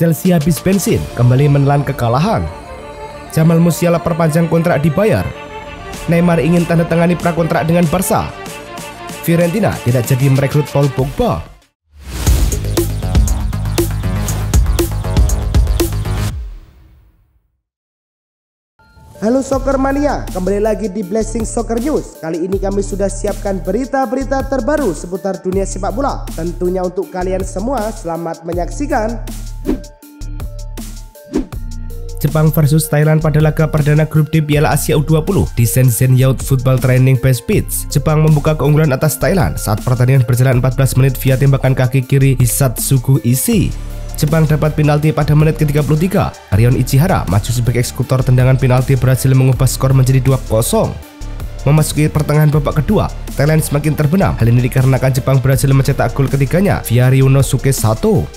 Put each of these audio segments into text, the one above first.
Chelsea habis bensin, kembali menelan kekalahan. Jamal Musiala perpanjang kontrak dibayar. Neymar ingin tanda tangani prakontrak dengan Barca. Fiorentina tidak jadi merekrut Paul Pogba. Halo Soccer Mania, kembali lagi di Blessing Soccer News. Kali ini kami sudah siapkan berita-berita terbaru seputar dunia sepak bola. Tentunya untuk kalian semua, selamat menyaksikan. Jepang versus Thailand pada laga perdana grup D Piala Asia U20 di Shenzhen Youth Football Training Base Pitch. Jepang membuka keunggulan atas Thailand saat pertandingan berjalan 14 menit via tembakan kaki kiri Hisatsugu Ishii. Jepang dapat penalti pada menit ke-33. Rion Ichihara maju sebagai eksekutor tendangan penalti berhasil mengubah skor menjadi 2-0. Memasuki pertengahan babak kedua, Thailand semakin terbenam. Hal ini dikarenakan Jepang berhasil mencetak gol ketiganya via Ryunosuke Sato.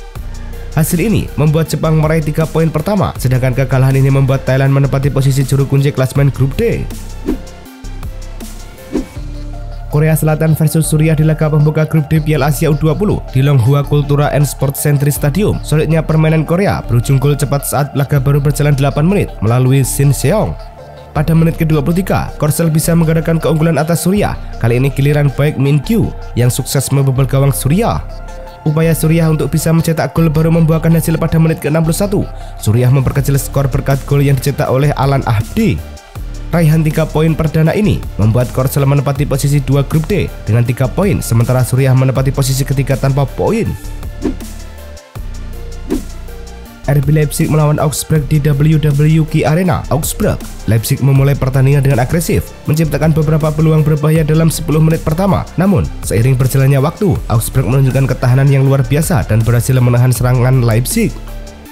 Hasil ini membuat Jepang meraih 3 poin pertama, sedangkan kekalahan ini membuat Thailand menempati posisi juru kunci klasemen grup D. Korea Selatan versus Suriah di laga pembuka grup D Piala Asia U20 di Longhua Cultura and Sport Century Stadium. Solidnya permainan Korea berujung gol cepat saat laga baru berjalan 8 menit melalui Shin Seong. Pada menit ke-23, Korsel bisa menggadaikan keunggulan atas Suriah. Kali ini giliran baik Min Kyu yang sukses membobol gawang Suriah. Upaya Suriah untuk bisa mencetak gol baru membuahkan hasil pada menit ke-61. Suriah memperkecil skor berkat gol yang dicetak oleh Alan Ahdi. Raihan 3 poin perdana ini membuat Korsel menempati posisi 2 grup D dengan 3 poin, sementara Suriah menempati posisi ketiga tanpa poin. RB Leipzig melawan Augsburg di WWQ Arena, Augsburg. Leipzig memulai pertandingan dengan agresif, menciptakan beberapa peluang berbahaya dalam 10 menit pertama. Namun, seiring berjalannya waktu, Augsburg menunjukkan ketahanan yang luar biasa dan berhasil menahan serangan Leipzig.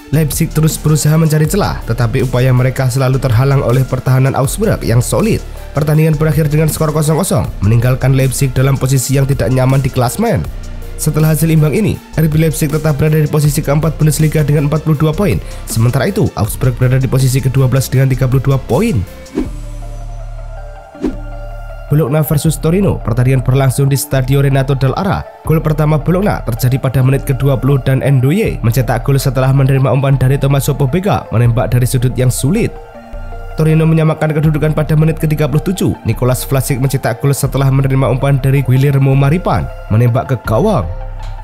Leipzig terus berusaha mencari celah, tetapi upaya mereka selalu terhalang oleh pertahanan Augsburg yang solid. Pertandingan berakhir dengan skor 0-0, meninggalkan Leipzig dalam posisi yang tidak nyaman di klasmen. Setelah hasil imbang ini, RB Leipzig tetap berada di posisi keempat Bundesliga dengan 42 poin. Sementara itu, Augsburg berada di posisi ke-12 dengan 32 poin. Bologna versus Torino, pertandingan berlangsung di Stadio Renato Dall'Ara. Gol pertama Bologna terjadi pada menit ke-20 dan Ndoye mencetak gol setelah menerima umpan dari Tommaso Pobega menembak dari sudut yang sulit. Torino menyamakan kedudukan pada menit ke-37. Nicolas Vlasic mencetak gol setelah menerima umpan dari Guillermo Maripan menembak ke gawang.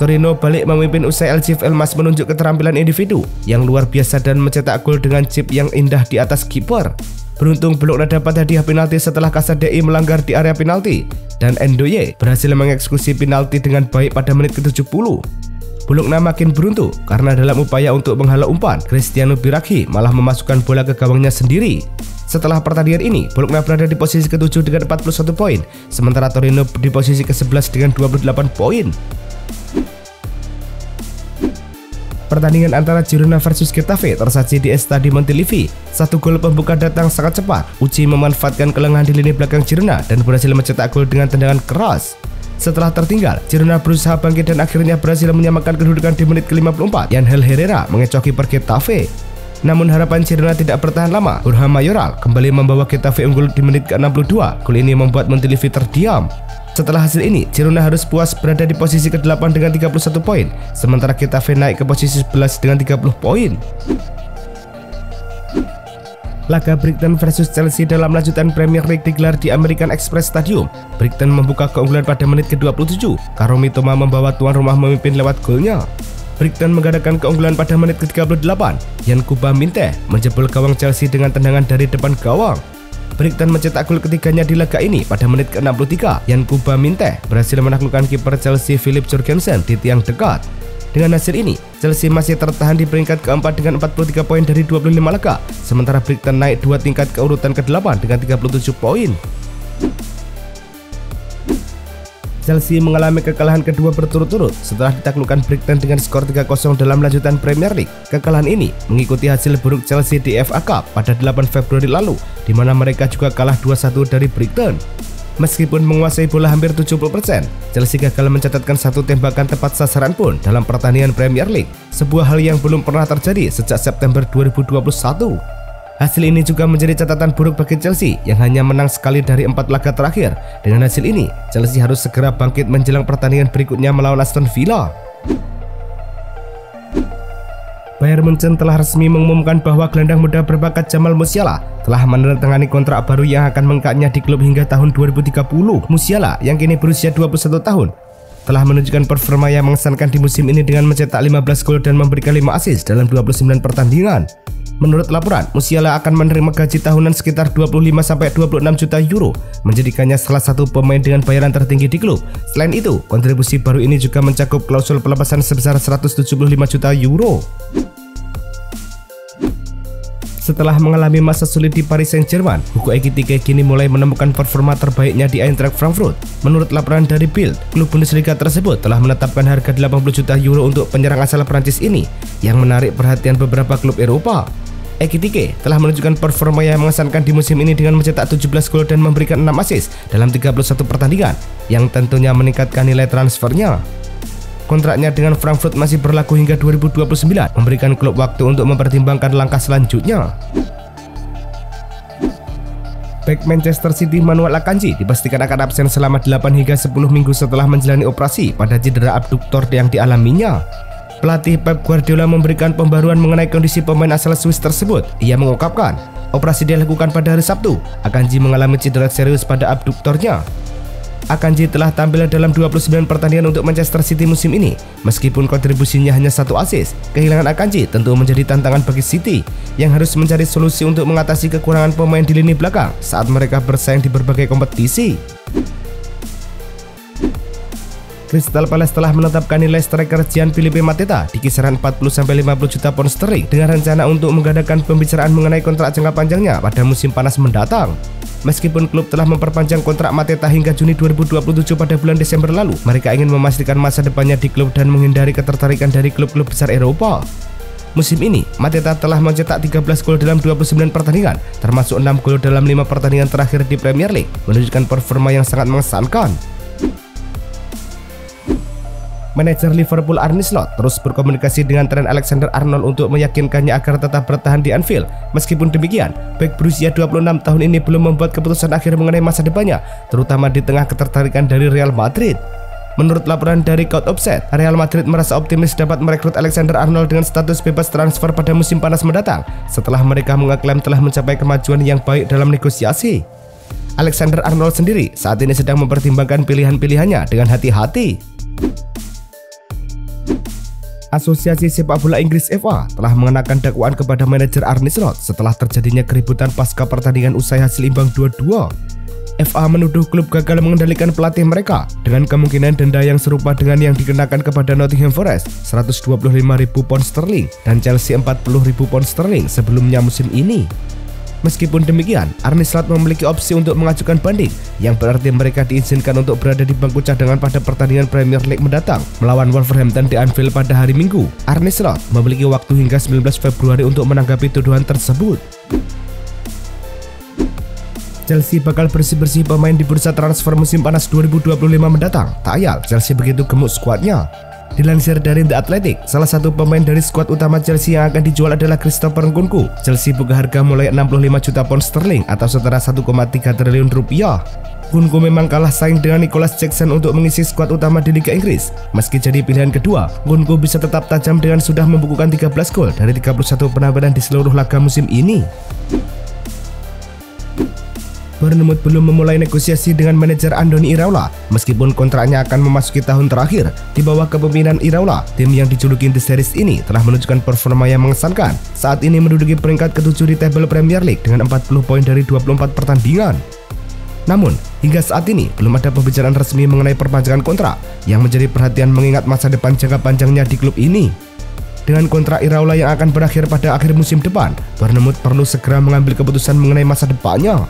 Torino balik memimpin usai Elgif Elmas menunjuk keterampilan individu yang luar biasa dan mencetak gol dengan chip yang indah di atas kiper. Beruntung Bologna dapat hadiah penalti setelah Casadei melanggar di area penalti dan Ndoye berhasil mengeksekusi penalti dengan baik pada menit ke-70. Bologna makin beruntung karena dalam upaya untuk menghalau umpan, Cristiano Biraghi malah memasukkan bola ke gawangnya sendiri. Setelah pertandingan ini, Bologna berada di posisi ke-7 dengan 41 poin, sementara Torino di posisi ke-11 dengan 28 poin. Pertandingan antara Girona versus Getafe tersaji di Estadio Montilivi. Satu gol pembuka datang sangat cepat. Uci memanfaatkan kelengahan di lini belakang Girona dan berhasil mencetak gol dengan tendangan keras. Setelah tertinggal, Girona berusaha bangkit dan akhirnya berhasil menyamakan kedudukan di menit ke-54. Yangel Herrera mengecoh kiper Getafe. Namun harapan Girona tidak bertahan lama. Borja Mayoral kembali membawa Getafe unggul di menit ke-62. Gol ini membuat Montilivi terdiam. Setelah hasil ini, Girona harus puas berada di posisi ke-8 dengan 31 poin, sementara Getafe naik ke posisi 11 dengan 30 poin. Laga Brighton versus Chelsea dalam lanjutan Premier League digelar di American Express Stadium. Brighton membuka keunggulan pada menit ke-27. Karo Mitoma membawa tuan rumah memimpin lewat golnya. Brighton menggadaikan keunggulan pada menit ke-38. Yankuba Minteh menjebol gawang Chelsea dengan tendangan dari depan gawang. Brighton mencetak gol ketiganya di laga ini pada menit ke-63. Yankuba Minteh berhasil menaklukkan kiper Chelsea Philip Jorgensen di tiang dekat. Dengan hasil ini, Chelsea masih tertahan di peringkat keempat dengan 43 poin dari 25 laga, sementara Brighton naik 2 tingkat ke urutan ke-8 dengan 37 poin. Chelsea mengalami kekalahan kedua berturut-turut setelah ditaklukkan Brighton dengan skor 3-0 dalam lanjutan Premier League. Kekalahan ini mengikuti hasil buruk Chelsea di FA Cup pada 8 Februari lalu, di mana mereka juga kalah 2-1 dari Brighton. Meskipun menguasai bola hampir 70%, Chelsea gagal mencatatkan satu tembakan tepat sasaran pun dalam pertandingan Premier League, sebuah hal yang belum pernah terjadi sejak September 2021. Hasil ini juga menjadi catatan buruk bagi Chelsea yang hanya menang sekali dari 4 laga terakhir. Dengan hasil ini, Chelsea harus segera bangkit menjelang pertandingan berikutnya melawan Aston Villa. Bayern Munchen telah resmi mengumumkan bahwa gelandang muda berbakat Jamal Musiala telah menandatangani kontrak baru yang akan mengangkatnya di klub hingga tahun 2030. Musiala yang kini berusia 21 tahun telah menunjukkan performa yang mengesankan di musim ini dengan mencetak 15 gol dan memberikan 5 assist dalam 29 pertandingan. Menurut laporan, Musiala akan menerima gaji tahunan sekitar 25–26 juta euro, menjadikannya salah satu pemain dengan bayaran tertinggi di klub. Selain itu, kontribusi baru ini juga mencakup klausul pelepasan sebesar 175 juta euro. Setelah mengalami masa sulit di Paris Saint-Germain, Hugo Ekitike kini mulai menemukan performa terbaiknya di Eintracht Frankfurt. Menurut laporan dari Bild, klub Bundesliga tersebut telah menetapkan harga 80 juta euro untuk penyerang asal Prancis ini, yang menarik perhatian beberapa klub Eropa. Ekitike telah menunjukkan performa yang mengesankan di musim ini dengan mencetak 17 gol dan memberikan 6 assist dalam 31 pertandingan, yang tentunya meningkatkan nilai transfernya. Kontraknya dengan Frankfurt masih berlaku hingga 2029, memberikan klub waktu untuk mempertimbangkan langkah selanjutnya. Bek Manchester City Manuel Akanji dipastikan akan absen selama 8 hingga 10 minggu setelah menjalani operasi pada cedera abduktor yang dialaminya. Pelatih Pep Guardiola memberikan pembaruan mengenai kondisi pemain asal Swiss tersebut. Ia mengungkapkan, operasi dilakukan pada hari Sabtu. Akanji mengalami cedera serius pada abduktornya. Akanji telah tampil dalam 29 pertandingan untuk Manchester City musim ini. Meskipun kontribusinya hanya 1 assist, kehilangan Akanji tentu menjadi tantangan bagi City yang harus mencari solusi untuk mengatasi kekurangan pemain di lini belakang saat mereka bersaing di berbagai kompetisi. Crystal Palace telah menetapkan nilai striker Gianfilippo Mateta di kisaran 40–50 juta pound sterling dengan rencana untuk mengadakan pembicaraan mengenai kontrak jangka panjangnya pada musim panas mendatang. Meskipun klub telah memperpanjang kontrak Mateta hingga Juni 2027 pada bulan Desember lalu, mereka ingin memastikan masa depannya di klub dan menghindari ketertarikan dari klub-klub besar Eropa. Musim ini, Mateta telah mencetak 13 gol dalam 29 pertandingan, termasuk 6 gol dalam 5 pertandingan terakhir di Premier League, menunjukkan performa yang sangat mengesankan. Manajer Liverpool Arne Slot terus berkomunikasi dengan Trent Alexander-Arnold untuk meyakinkannya agar tetap bertahan di Anfield. Meskipun demikian, bek berusia 26 tahun ini belum membuat keputusan akhir mengenai masa depannya, terutama di tengah ketertarikan dari Real Madrid. Menurut laporan dari Court Offset, Real Madrid merasa optimis dapat merekrut Alexander-Arnold dengan status bebas transfer pada musim panas mendatang, setelah mereka mengaklaim telah mencapai kemajuan yang baik dalam negosiasi. Alexander-Arnold sendiri saat ini sedang mempertimbangkan pilihan-pilihannya dengan hati-hati. Asosiasi Sepak Bola Inggris FA telah mengenakan dakwaan kepada manajer Arne Slot setelah terjadinya keributan pasca pertandingan usai hasil imbang 2-2. FA menuduh klub gagal mengendalikan pelatih mereka dengan kemungkinan denda yang serupa dengan yang dikenakan kepada Nottingham Forest 125.000 pound sterling dan Chelsea 40.000 pound sterling sebelumnya musim ini. Meskipun demikian, Arne Slot memiliki opsi untuk mengajukan banding, yang berarti mereka diizinkan untuk berada di bangku cadangan pada pertandingan Premier League mendatang melawan Wolverhampton di Anfield pada hari Minggu. Arne Slot memiliki waktu hingga 19 Februari untuk menanggapi tuduhan tersebut. Chelsea bakal bersih-bersih pemain di bursa transfer musim panas 2025 mendatang. Tak ayal, Chelsea begitu gemuk skuadnya. Dilansir dari The Athletic, salah satu pemain dari skuad utama Chelsea yang akan dijual adalah Christopher Nkunku. Chelsea buka harga mulai 65 juta pound sterling atau setara 1,3 triliun rupiah. Nkunku memang kalah saing dengan Nicholas Jackson untuk mengisi skuad utama di Liga Inggris. Meski jadi pilihan kedua, Nkunku bisa tetap tajam dengan sudah membukukan 13 gol dari 31 penampilan di seluruh laga musim ini. Bournemouth belum memulai negosiasi dengan manajer Andoni Iraola meskipun kontraknya akan memasuki tahun terakhir. Di bawah kepemimpinan Iraola, tim yang dijuluki The Series ini telah menunjukkan performa yang mengesankan. Saat ini menduduki peringkat ke-7 di tabel Premier League dengan 40 poin dari 24 pertandingan. Namun, hingga saat ini belum ada pembicaraan resmi mengenai perpanjangan kontrak yang menjadi perhatian mengingat masa depan jangka panjangnya di klub ini. Dengan kontrak Iraola yang akan berakhir pada akhir musim depan, Bournemouth perlu segera mengambil keputusan mengenai masa depannya.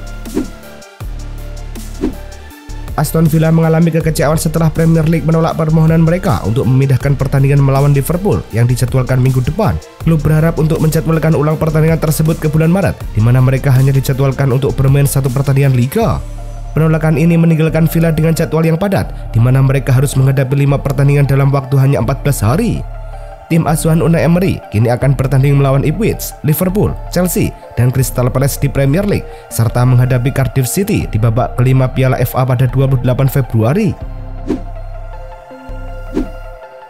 Aston Villa mengalami kekecewaan setelah Premier League menolak permohonan mereka untuk memindahkan pertandingan melawan Liverpool yang dijadwalkan minggu depan. Klub berharap untuk menjadwalkan ulang pertandingan tersebut ke bulan Maret, di mana mereka hanya dijadwalkan untuk bermain 1 pertandingan liga. Penolakan ini meninggalkan Villa dengan jadwal yang padat, di mana mereka harus menghadapi 5 pertandingan dalam waktu hanya 14 hari. Tim asuhan Unai Emery kini akan bertanding melawan Ipswich, Liverpool, Chelsea, dan Crystal Palace di Premier League, serta menghadapi Cardiff City di babak kelima Piala FA pada 28 Februari.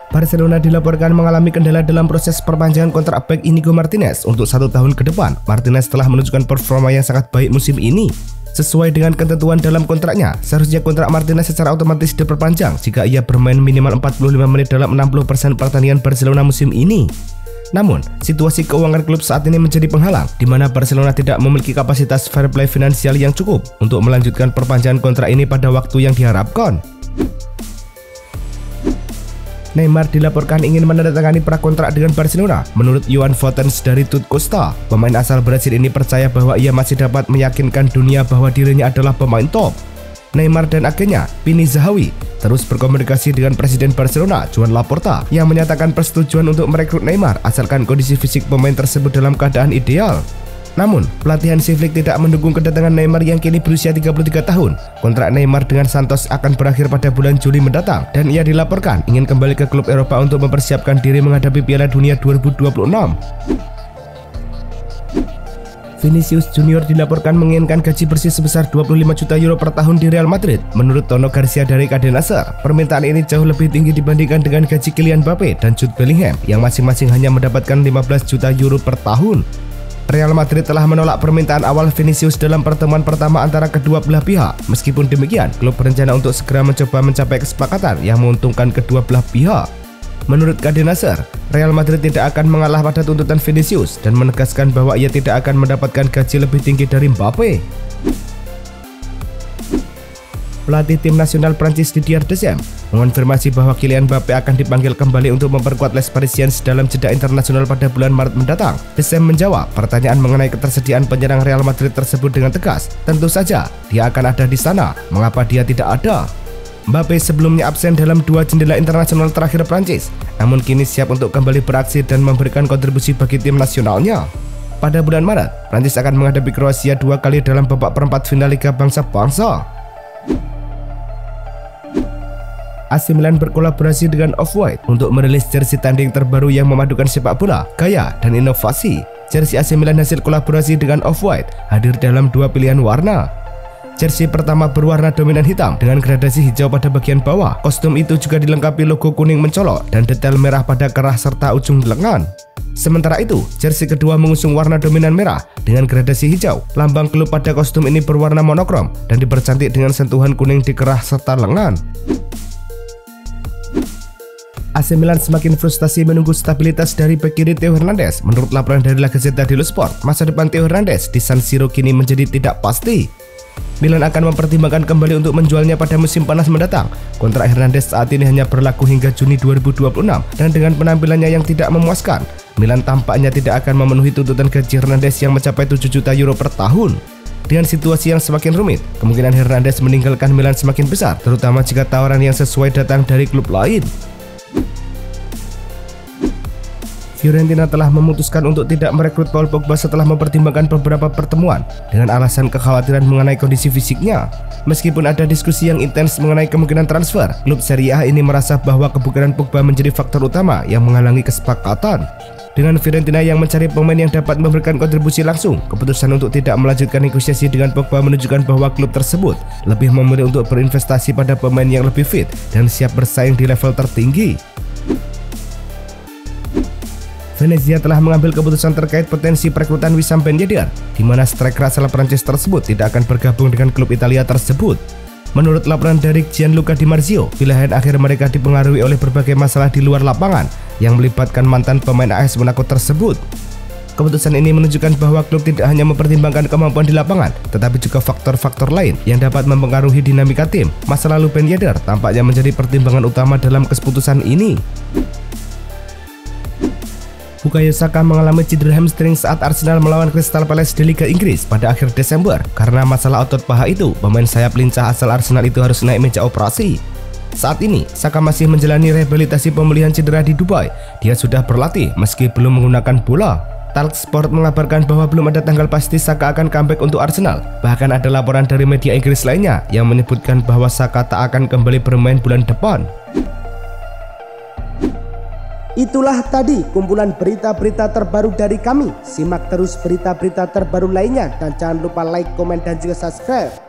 Barcelona dilaporkan mengalami kendala dalam proses perpanjangan kontrak bek Inigo Martinez untuk 1 tahun ke depan. Martinez telah menunjukkan performa yang sangat baik musim ini. Sesuai dengan ketentuan dalam kontraknya, seharusnya kontrak Martinez secara otomatis diperpanjang jika ia bermain minimal 45 menit dalam 60% pertandingan Barcelona musim ini. Namun, situasi keuangan klub saat ini menjadi penghalang, di mana Barcelona tidak memiliki kapasitas fair play finansial yang cukup untuk melanjutkan perpanjangan kontrak ini pada waktu yang diharapkan. Neymar dilaporkan ingin menandatangani prakontrak dengan Barcelona. Menurut Joan Fortens dari Tuut Costa, pemain asal Brasil ini percaya bahwa ia masih dapat meyakinkan dunia bahwa dirinya adalah pemain top. Neymar dan agennya, Pini Zahawi, terus berkomunikasi dengan Presiden Barcelona, Joan Laporta, yang menyatakan persetujuan untuk merekrut Neymar asalkan kondisi fisik pemain tersebut dalam keadaan ideal. Namun, pelatihan Hansi Flick tidak mendukung kedatangan Neymar yang kini berusia 33 tahun. Kontrak Neymar dengan Santos akan berakhir pada bulan Juli mendatang, dan ia dilaporkan ingin kembali ke klub Eropa untuk mempersiapkan diri menghadapi Piala Dunia 2026. Vinicius Junior dilaporkan menginginkan gaji bersih sebesar 25 juta euro per tahun di Real Madrid. Menurut Tono Garcia dari Cadenasser, permintaan ini jauh lebih tinggi dibandingkan dengan gaji Kylian Mbappe dan Jude Bellingham yang masing-masing hanya mendapatkan 15 juta euro per tahun. Real Madrid telah menolak permintaan awal Vinicius dalam pertemuan pertama antara kedua belah pihak. Meskipun demikian, klub berencana untuk segera mencoba mencapai kesepakatan yang menguntungkan kedua belah pihak. Menurut Cadenasser, Real Madrid tidak akan mengalah pada tuntutan Vinicius dan menegaskan bahwa ia tidak akan mendapatkan gaji lebih tinggi dari Mbappe. Pelatih tim nasional Prancis Didier Deschamps mengonfirmasi bahwa Kylian Mbappe akan dipanggil kembali untuk memperkuat Les Parisiens dalam jeda internasional pada bulan Maret mendatang. Deschamps menjawab pertanyaan mengenai ketersediaan penyerang Real Madrid tersebut dengan tegas. Tentu saja, dia akan ada di sana. Mengapa dia tidak ada? Mbappe sebelumnya absen dalam 2 jendela internasional terakhir Prancis, namun kini siap untuk kembali beraksi dan memberikan kontribusi bagi tim nasionalnya. Pada bulan Maret, Prancis akan menghadapi Kroasia 2 kali dalam babak perempat final Liga Bangsa-Bangsa. AC Milan berkolaborasi dengan Off-White untuk merilis jersey tanding terbaru yang memadukan sepak bola, gaya, dan inovasi. Jersey AC Milan hasil kolaborasi dengan Off-White hadir dalam 2 pilihan warna. Jersey pertama berwarna dominan hitam dengan gradasi hijau pada bagian bawah. Kostum itu juga dilengkapi logo kuning mencolok dan detail merah pada kerah serta ujung lengan. Sementara itu, jersey kedua mengusung warna dominan merah dengan gradasi hijau. Lambang klub pada kostum ini berwarna monokrom dan dipercantik dengan sentuhan kuning di kerah serta lengan. AC Milan semakin frustasi menunggu stabilitas dari bek kiri Theo Hernandez. Menurut laporan dari La Gazzetta dello Sport, masa depan Theo Hernandez di San Siro kini menjadi tidak pasti. Milan akan mempertimbangkan kembali untuk menjualnya pada musim panas mendatang. Kontrak Hernandez saat ini hanya berlaku hingga Juni 2026 dan dengan penampilannya yang tidak memuaskan, Milan tampaknya tidak akan memenuhi tuntutan gaji Hernandez yang mencapai 7 juta euro per tahun. Dengan situasi yang semakin rumit, kemungkinan Hernandez meninggalkan Milan semakin besar, terutama jika tawaran yang sesuai datang dari klub lain. Fiorentina telah memutuskan untuk tidak merekrut Paul Pogba setelah mempertimbangkan beberapa pertemuan dengan alasan kekhawatiran mengenai kondisi fisiknya. Meskipun ada diskusi yang intens mengenai kemungkinan transfer, klub Serie A ini merasa bahwa kebugaran Pogba menjadi faktor utama yang menghalangi kesepakatan. Dengan Fiorentina yang mencari pemain yang dapat memberikan kontribusi langsung, keputusan untuk tidak melanjutkan negosiasi dengan Pogba menunjukkan bahwa klub tersebut lebih memilih untuk berinvestasi pada pemain yang lebih fit dan siap bersaing di level tertinggi. Venezia telah mengambil keputusan terkait potensi perekrutan Wissam Ben Yedder, di mana striker asal Prancis tersebut tidak akan bergabung dengan klub Italia tersebut. Menurut laporan dari Gianluca Di Marzio, pilihan akhir mereka dipengaruhi oleh berbagai masalah di luar lapangan yang melibatkan mantan pemain AS Monaco tersebut. Keputusan ini menunjukkan bahwa klub tidak hanya mempertimbangkan kemampuan di lapangan, tetapi juga faktor-faktor lain yang dapat mempengaruhi dinamika tim. Masa lalu Ben Yedder tampaknya menjadi pertimbangan utama dalam keputusan ini. Bukayo Saka mengalami cedera hamstring saat Arsenal melawan Crystal Palace di Liga Inggris pada akhir Desember. Karena masalah otot paha itu, pemain sayap lincah asal Arsenal itu harus naik meja operasi. Saat ini, Saka masih menjalani rehabilitasi pemulihan cedera di Dubai. Dia sudah berlatih meski belum menggunakan bola. Talksport mengabarkan bahwa belum ada tanggal pasti Saka akan comeback untuk Arsenal. Bahkan ada laporan dari media Inggris lainnya yang menyebutkan bahwa Saka tak akan kembali bermain bulan depan. Itulah tadi kumpulan berita-berita terbaru dari kami. Simak terus berita-berita terbaru lainnya dan jangan lupa like, komen, dan juga subscribe.